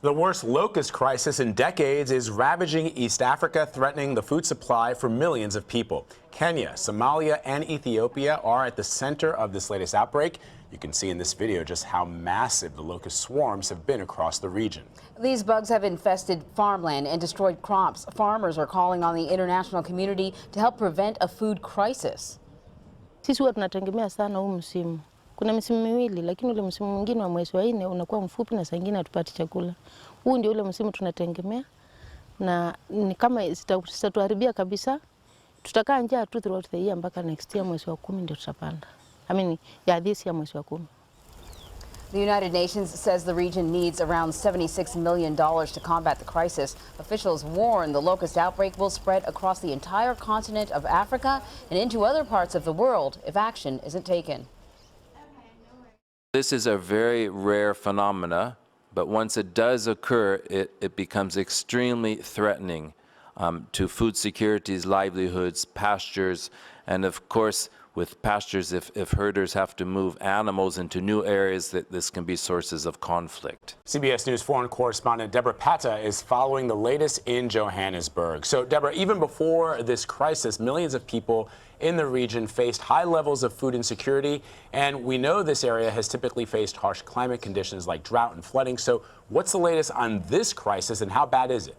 The worst locust crisis in decades is ravaging East Africa, threatening the food supply for millions of people. Kenya, Somalia, and Ethiopia are at the center of this latest outbreak. You can see in this video just how massive the locust swarms have been across the region. These bugs have infested farmland and destroyed crops. Farmers are calling on the international community to help prevent a food crisis. Sisi huwa tunategemea sana huu msimu. Kuna misimu miwili, lakini ule msimu mwingine wa mwezi wa 4 unakuwa mfupi na saa nyingine hatupati chakula. Huu ndio ule msimu tunategemea, na ni kama zitatuharibia kabisa. Tutakaa njaa tu throughout the year mpaka next year mwezi wa 10 ndio tutapanda. This year mwezi wa 10. The United Nations says the region needs around $76 million to combat the crisis. Officials warn the locust outbreak will spread across the entire continent of Africa and into other parts of the world if action isn't taken. This is a very rare phenomena, but once it does occur, it becomes extremely threatening to food securities, livelihoods, pastures, and of course, with pastures, if herders have to move animals into new areas, this can be sources of conflict. CBS News foreign correspondent Deborah Pata is following the latest in Johannesburg. So, Deborah, even before this crisis, millions of people in the region faced high levels of food insecurity, and we know this area has typically faced harsh climate conditions like drought and flooding. So, what's the latest on this crisis, and how bad is it?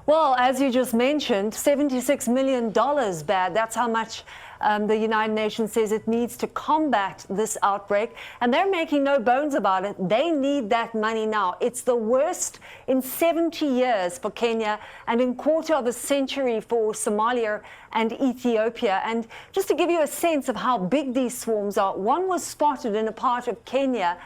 Well, as you just mentioned, $76 million bad. That's how much the United Nations says it needs to combat this outbreak. And they're making no bones about it. They need that money now. It's the worst in 70 years for Kenya and in quarter of a century for Somalia and Ethiopia. And just to give you a sense of how big these swarms are, one was spotted in a part of Kenya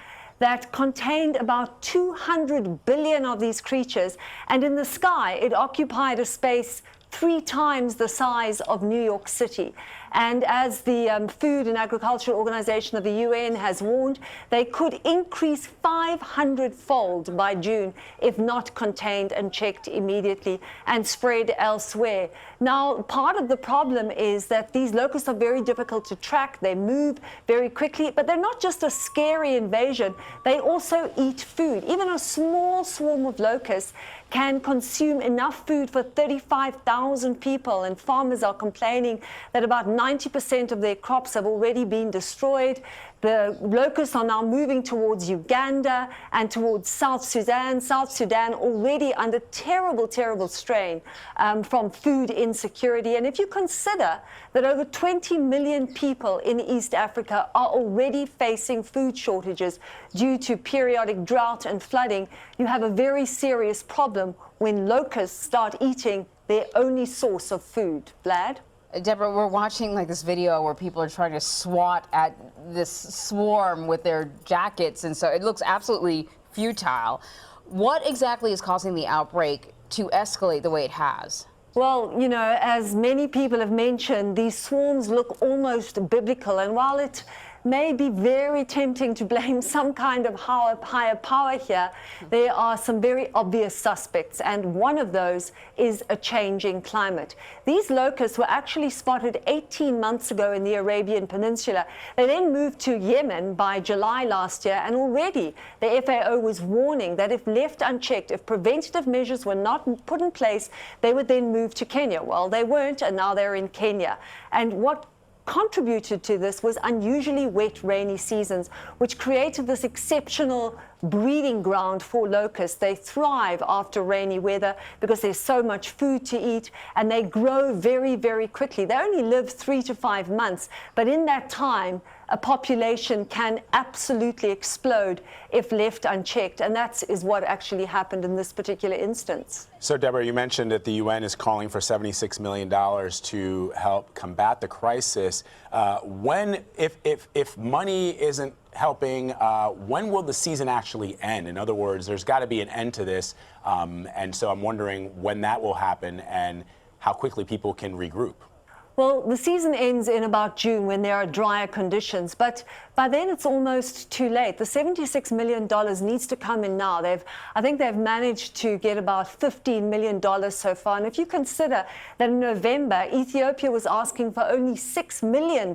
that contained about 200 billion of these creatures, and in the sky it occupied a space 3 times the size of New York City. And as the Food and Agriculture Organization of the UN has warned, they could increase 500-fold by June if not contained and checked immediately and spread elsewhere. Now, part of the problem is that these locusts are very difficult to track. They move very quickly, but they're not just a scary invasion. They also eat food. Even a small swarm of locusts can consume enough food for 35,000 people, and farmers are complaining that about 90% of their crops have already been destroyed. The locusts are now moving towards Uganda and towards South Sudan. South Sudan already under terrible, terrible strain from food insecurity. And if you consider that over 20 million people in East Africa are already facing food shortages due to periodic drought and flooding, you have a very serious problem when locusts start eating their only source of food. Vlad? Deborah, we're watching this video where people are trying to swat at this swarm with their jackets, and so it looks absolutely futile. What exactly is causing the outbreak to escalate the way it has? Well, you know, as many people have mentioned, these swarms look almost biblical, and while it may be very tempting to blame some kind of higher power here, there are some very obvious suspects, and one of those is a changing climate. These locusts were actually spotted 18 months ago in the Arabian Peninsula. They then moved to Yemen by July last year, and already the FAO was warning that if left unchecked, if preventative measures were not put in place, they would then move to Kenya. Well, they weren't, and now they're in Kenya. And what contributed to this was unusually wet, rainy seasons, which created this exceptional breeding ground for locusts. They thrive after rainy weather because there's so much food to eat, and they grow very, very quickly. They only live 3 to 5 months, but in that time, a population can absolutely explode if left unchecked, and that is what actually happened in this particular instance. So, Deborah, you mentioned that the UN is calling for $76 million to help combat the crisis. If money isn't helping, when will the season actually end? In other words, there's got to be an end to this, and so I'm wondering when that will happen and how quickly people can regroup. Well, the season ends in about June when there are drier conditions, but by then it's almost too late. The $76 million needs to come in now. I think they've managed to get about $15 million so far. And if you consider that in November, Ethiopia was asking for only $6 million,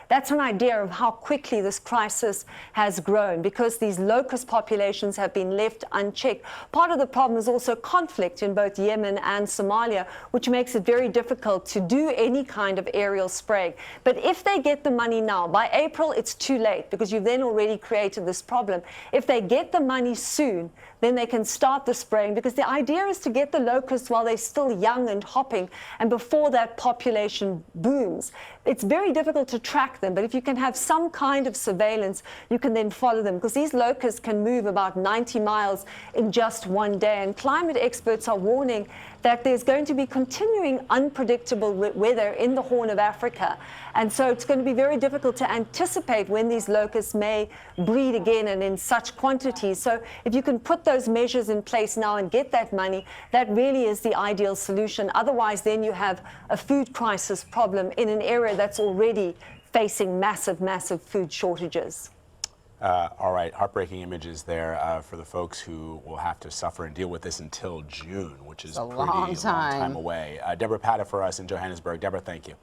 that's an idea of how quickly this crisis has grown because these locust populations have been left unchecked. Part of the problem is also conflict in both Yemen and Somalia, which makes it very difficult to do any kind of aerial spraying. But if they get the money now, by April it's too late because you've then already created this problem. If they get the money soon, then they can start the spraying because the idea is to get the locusts while they're still young and hopping and before that population booms. It's very difficult to track them, but if you can have some kind of surveillance, you can then follow them because these locusts can move about 90 miles in just one day. And climate experts are warning that there's going to be continuing unpredictable weather in the Horn of Africa. And so it's going to be very difficult to anticipate when these locusts may breed again and in such quantities. So if you can put those measures in place now and get that money, that really is the ideal solution. Otherwise, then you have a food crisis problem in an area that's already facing massive, massive food shortages. All right, heartbreaking images there for the folks who will have to suffer and deal with this until June, which is a pretty long time away. Deborah Patta for us in Johannesburg. Deborah, thank you.